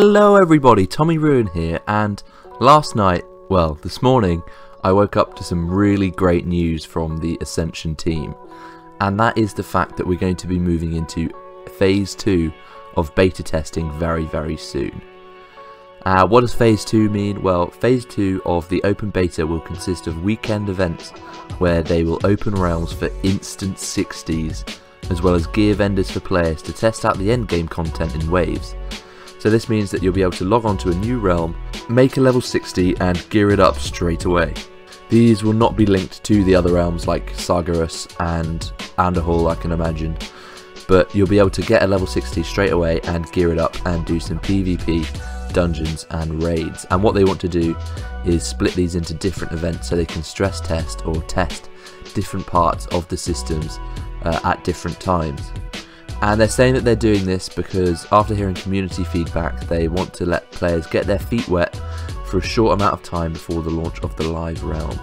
Hello everybody, Tommyruin here, and last night, well, this morning, I woke up to some really great news from the Ascension team, and that is the fact that we're going to be moving into Phase 2 of beta testing very soon. What does Phase 2 mean? Well, Phase 2 of the open beta will consist of weekend events where they will open realms for instant 60s, as well as gear vendors for players to test out the endgame content in waves. So this means that you'll be able to log on to a new realm, make a level 60 and gear it up straight away. These will not be linked to the other realms like Sargeras and Anderhall, I can imagine, but you'll be able to get a level 60 straight away and gear it up and do some PvP, dungeons and raids. And what they want to do is split these into different events so they can stress test or test different parts of the systems at different times. And they're saying that they're doing this because after hearing community feedback, they want to let players get their feet wet for a short amount of time before the launch of the live realm.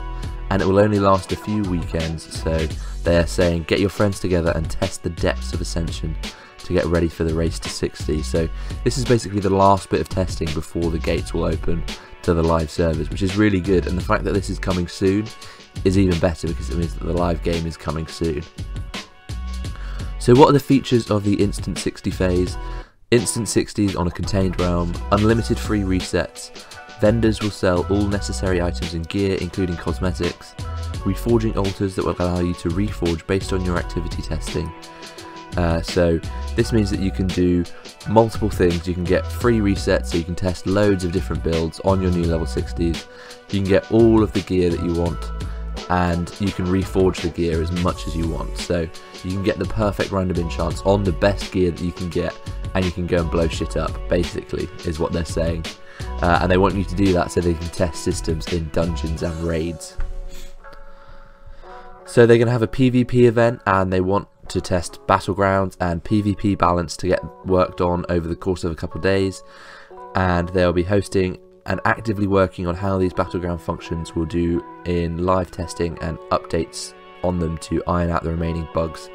And it will only last a few weekends, so they are saying get your friends together and test the depths of Ascension to get ready for the race to 60. So this is basically the last bit of testing before the gates will open to the live servers, which is really good. And the fact that this is coming soon is even better because it means that the live game is coming soon. So what are the features of the Instant 60 phase? Instant 60s on a contained realm, unlimited free resets, vendors will sell all necessary items and gear including cosmetics, reforging altars that will allow you to reforge based on your activity testing. So this means that you can do multiple things. You can get free resets, so you can test loads of different builds on your new level 60s, you can get all of the gear that you want, and you can reforge the gear as much as you want. So you can get the perfect random enchants on the best gear that you can get, and you can go and blow shit up, basically, is what they're saying. And they want you to do that so they can test systems in dungeons and raids. So they're going to have a PvP event, and they want to test battlegrounds and PvP balance to get worked on over the course of a couple of days. And they'll be hosting and actively working on how these battleground functions will do in live testing and updates on them to iron out the remaining bugs.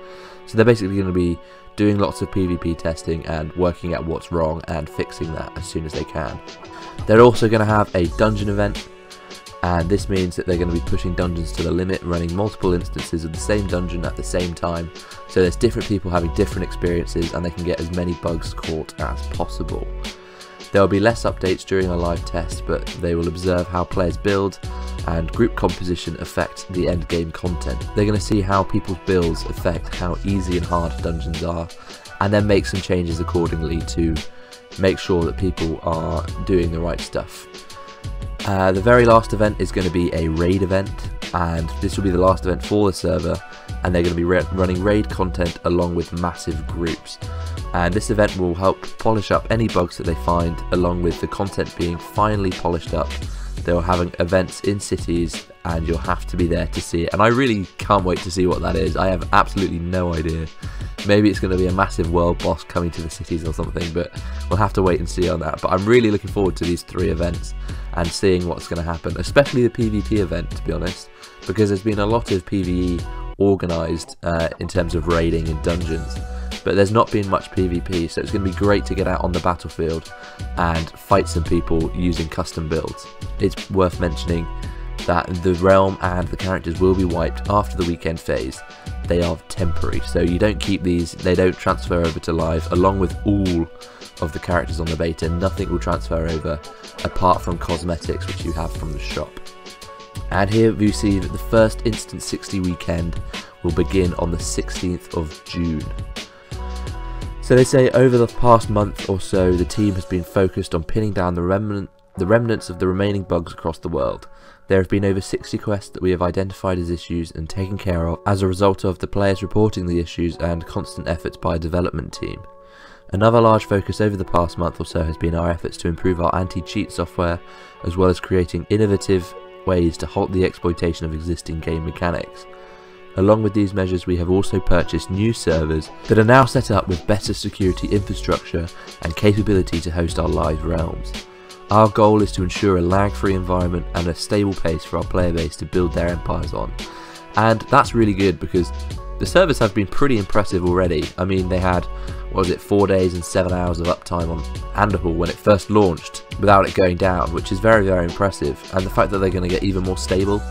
So they're basically going to be doing lots of PvP testing and working out what's wrong and fixing that as soon as they can. They're also going to have a dungeon event, and this means that they're going to be pushing dungeons to the limit, running multiple instances of the same dungeon at the same time, so there's different people having different experiences and they can get as many bugs caught as possible. There will be less updates during our live test, but they will observe how players build and group composition affect the end game content. They're going to see how people's builds affect how easy and hard dungeons are, and then make some changes accordingly to make sure that people are doing the right stuff. The very last event is going to be a raid event, and this will be the last event for the server, and they're going to be running raid content along with massive groups. And this event will help polish up any bugs that they find, along with the content being finally polished up. They're having events in cities, and you'll have to be there to see it, and I really can't wait to see what that is. I have absolutely no idea. Maybe it's going to be a massive world boss coming to the cities or something, but we'll have to wait and see on that. But I'm really looking forward to these 3 events and seeing what's going to happen, especially the PvP event, to be honest, because there's been a lot of PvE organised in terms of raiding in dungeons, but there's not been much PvP, so it's going to be great to get out on the battlefield and fight some people using custom builds. It's worth mentioning that the realm and the characters will be wiped after the weekend phase. They are temporary, so you don't keep these, they don't transfer over to live, along with all of the characters on the beta. Nothing will transfer over apart from cosmetics, which you have from the shop. And here we see that the first Instant 60 weekend will begin on the 16th of June. So they say over the past month or so, the team has been focused on pinning down the remnants of the remaining bugs across the world. There have been over 60 quests that we have identified as issues and taken care of as a result of the players reporting the issues and constant efforts by a development team. Another large focus over the past month or so has been our efforts to improve our anti-cheat software, as well as creating innovative ways to halt the exploitation of existing game mechanics. Along with these measures, we have also purchased new servers that are now set up with better security infrastructure and capability to host our live realms. Our goal is to ensure a lag-free environment and a stable pace for our player base to build their empires on. And that's really good because the servers have been pretty impressive already. I mean, they had, what was it, 4 days and 7 hours of uptime on Underhall when it first launched without it going down, which is very, very impressive. And the fact that they're going to get even more stable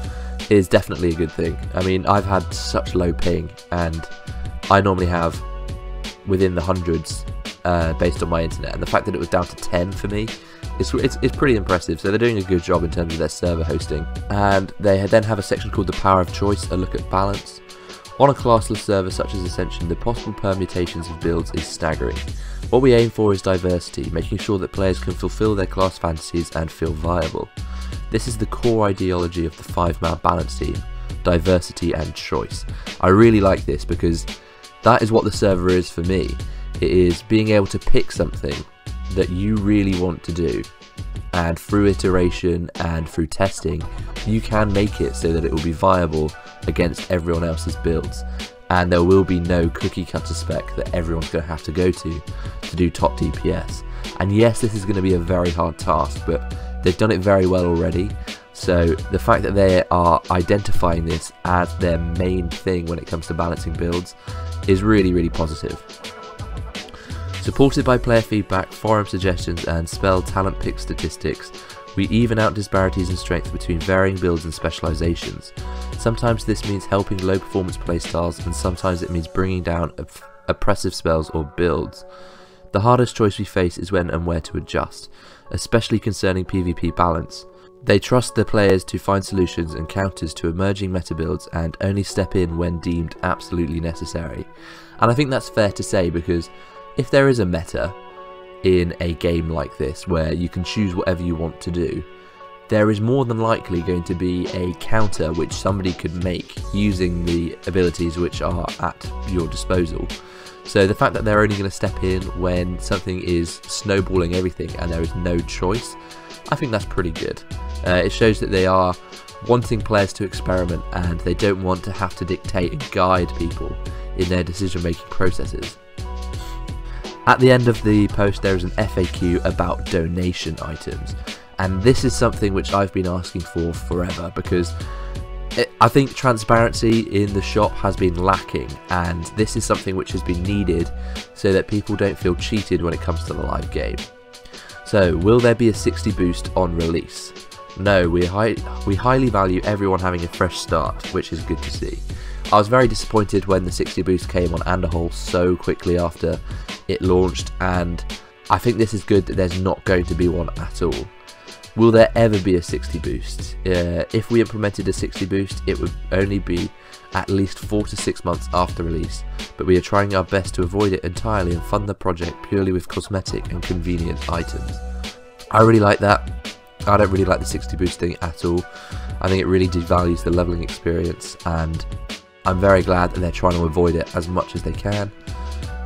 is definitely a good thing. I mean, I've had such low ping, and I normally have within the hundreds based on my internet, and the fact that it was down to 10 for me, it's pretty impressive. So they're doing a good job in terms of their server hosting. And they then have a section called the Power of Choice, a look at balance. On a classless server such as Ascension, the possible permutations of builds is staggering. What we aim for is diversity, making sure that players can fulfill their class fantasies and feel viable. This is the core ideology of the 5-man balance team, diversity and choice. I really like this because that is what the server is for me. It is being able to pick something that you really want to do, and through iteration and through testing you can make it so that it will be viable against everyone else's builds, and there will be no cookie cutter spec that everyone's going to have to go to do top DPS. And yes, this is going to be a very hard task, but they've done it very well already. So the fact that they are identifying this as their main thing when it comes to balancing builds is really, really positive. Supported by player feedback, forum suggestions and spell talent pick statistics, we even out disparities in strength between varying builds and specializations. Sometimes this means helping low performance playstyles, and sometimes it means bringing down oppressive spells or builds. The hardest choice we face is when and where to adjust, especially concerning PvP balance. They trust their players to find solutions and counters to emerging meta builds and only step in when deemed absolutely necessary. And I think that's fair to say, because if there is a meta in a game like this where you can choose whatever you want to do, there is more than likely going to be a counter which somebody could make using the abilities which are at your disposal. So the fact that they're only going to step in when something is snowballing everything and there is no choice, I think that's pretty good. It shows that they are wanting players to experiment, and they don't want to have to dictate and guide people in their decision making processes. At the end of the post there is an FAQ about donation items, and this is something which I've been asking for forever, because I think transparency in the shop has been lacking, and this is something which has been needed so that people don't feel cheated when it comes to the live game. So, will there be a 60 boost on release? No, we highly value everyone having a fresh start, which is good to see. I was very disappointed when the 60 boost came on Underhall so quickly after it launched, and I think this is good that there's not going to be one at all. Will there ever be a 60 boost? If we implemented a 60 boost, it would only be at least 4 to 6 months after release, but we are trying our best to avoid it entirely and fund the project purely with cosmetic and convenient items. I really like that. I don't really like the 60 boosting at all. I think it really devalues the leveling experience, and I'm very glad that they're trying to avoid it as much as they can.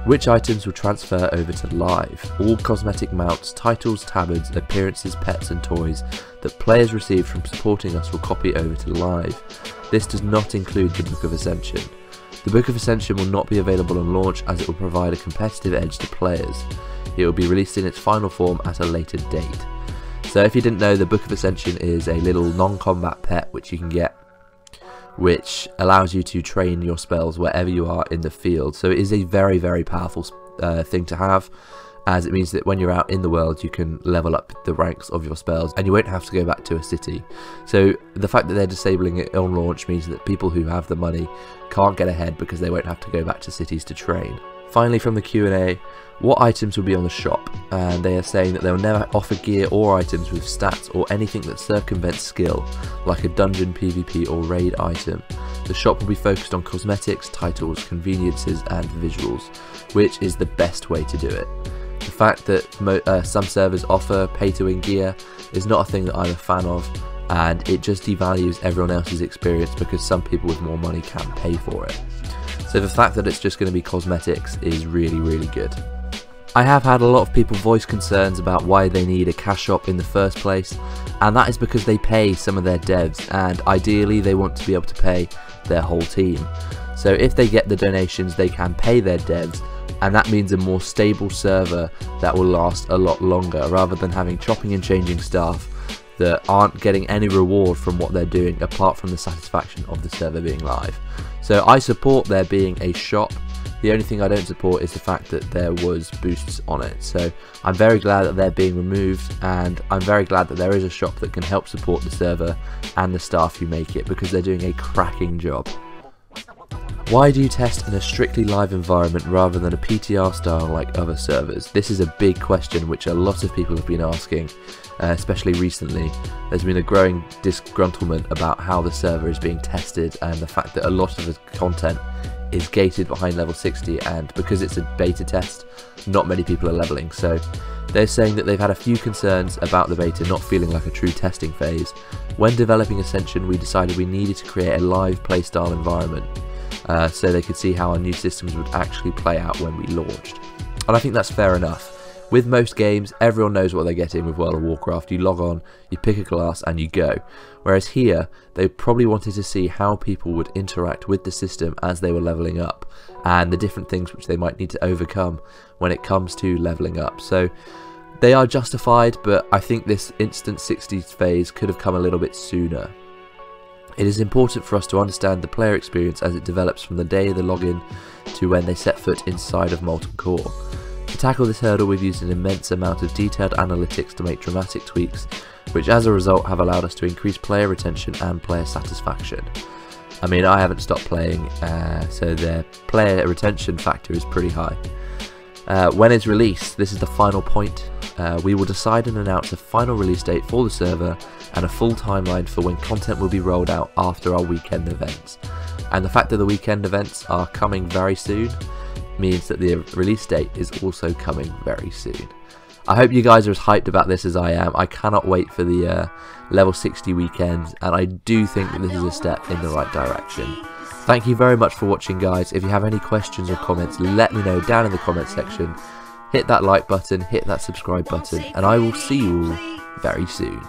Which items will transfer over to live? All cosmetic mounts, titles, tabards, appearances, pets and toys that players receive from supporting us will copy over to live. This does not include the Book of Ascension. The Book of Ascension will not be available on launch, as it will provide a competitive edge to players. It will be released in its final form at a later date. So if you didn't know, the Book of Ascension is a little non-combat pet which you can get, which allows you to train your spells wherever you are in the field. So it is a very, very powerful thing to have, as it means that when you're out in the world you can level up the ranks of your spells and you won't have to go back to a city. So the fact that they're disabling it on launch means that people who have the money can't get ahead because they won't have to go back to cities to train. Finally, from the Q&A, what items will be on the shop? And they are saying that they'll never offer gear or items with stats or anything that circumvents skill, like a dungeon, PvP or raid item. The shop will be focused on cosmetics, titles, conveniences and visuals, which is the best way to do it. The fact that some servers offer pay-to-win gear is not a thing that I'm a fan of, and it just devalues everyone else's experience because some people with more money can pay for it. So the fact that it's just going to be cosmetics is really, really good. I have had a lot of people voice concerns about why they need a cash shop in the first place, and that is because they pay some of their devs, and ideally they want to be able to pay their whole team. So if they get the donations, they can pay their devs, and that means a more stable server that will last a lot longer, rather than having chopping and changing staff that aren't getting any reward from what they're doing apart from the satisfaction of the server being live. So I support there being a shop. The only thing I don't support is the fact that there was boosts on it. So I'm very glad that they're being removed, and I'm very glad that there is a shop that can help support the server and the staff who make it, because they're doing a cracking job. Why do you test in a strictly live environment rather than a PTR style like other servers? This is a big question which a lot of people have been asking, especially recently. There's been a growing disgruntlement about how the server is being tested, and the fact that a lot of the content is gated behind level 60, and because it's a beta test, not many people are leveling. So they're saying that they've had a few concerns about the beta not feeling like a true testing phase. When developing Ascension, we decided we needed to create a live playstyle environment, so they could see how our new systems would actually play out when we launched. And I think that's fair enough. With most games, everyone knows what they're getting with World of Warcraft. You log on, you pick a class, and you go. Whereas here, they probably wanted to see how people would interact with the system as they were leveling up, and the different things which they might need to overcome when it comes to leveling up. So they are justified, but I think this instant 60s phase could have come a little bit sooner. It is important for us to understand the player experience as it develops from the day of the login to when they set foot inside of Molten Core. To tackle this hurdle, we've used an immense amount of detailed analytics to make dramatic tweaks, which as a result have allowed us to increase player retention and player satisfaction. I mean, I haven't stopped playing, so their player retention factor is pretty high. When it's released, this is the final point. We will decide and announce a final release date for the server and a full timeline for when content will be rolled out after our weekend events. And the fact that the weekend events are coming very soon means that the release date is also coming very soon. I hope you guys are as hyped about this as I am. I cannot wait for the level 60 weekends, and I do think that this is a step in the right direction. Thank you very much for watching, guys. If you have any questions or comments, let me know down in the comment section. Hit that like button, hit that subscribe button, and I will see you all very soon.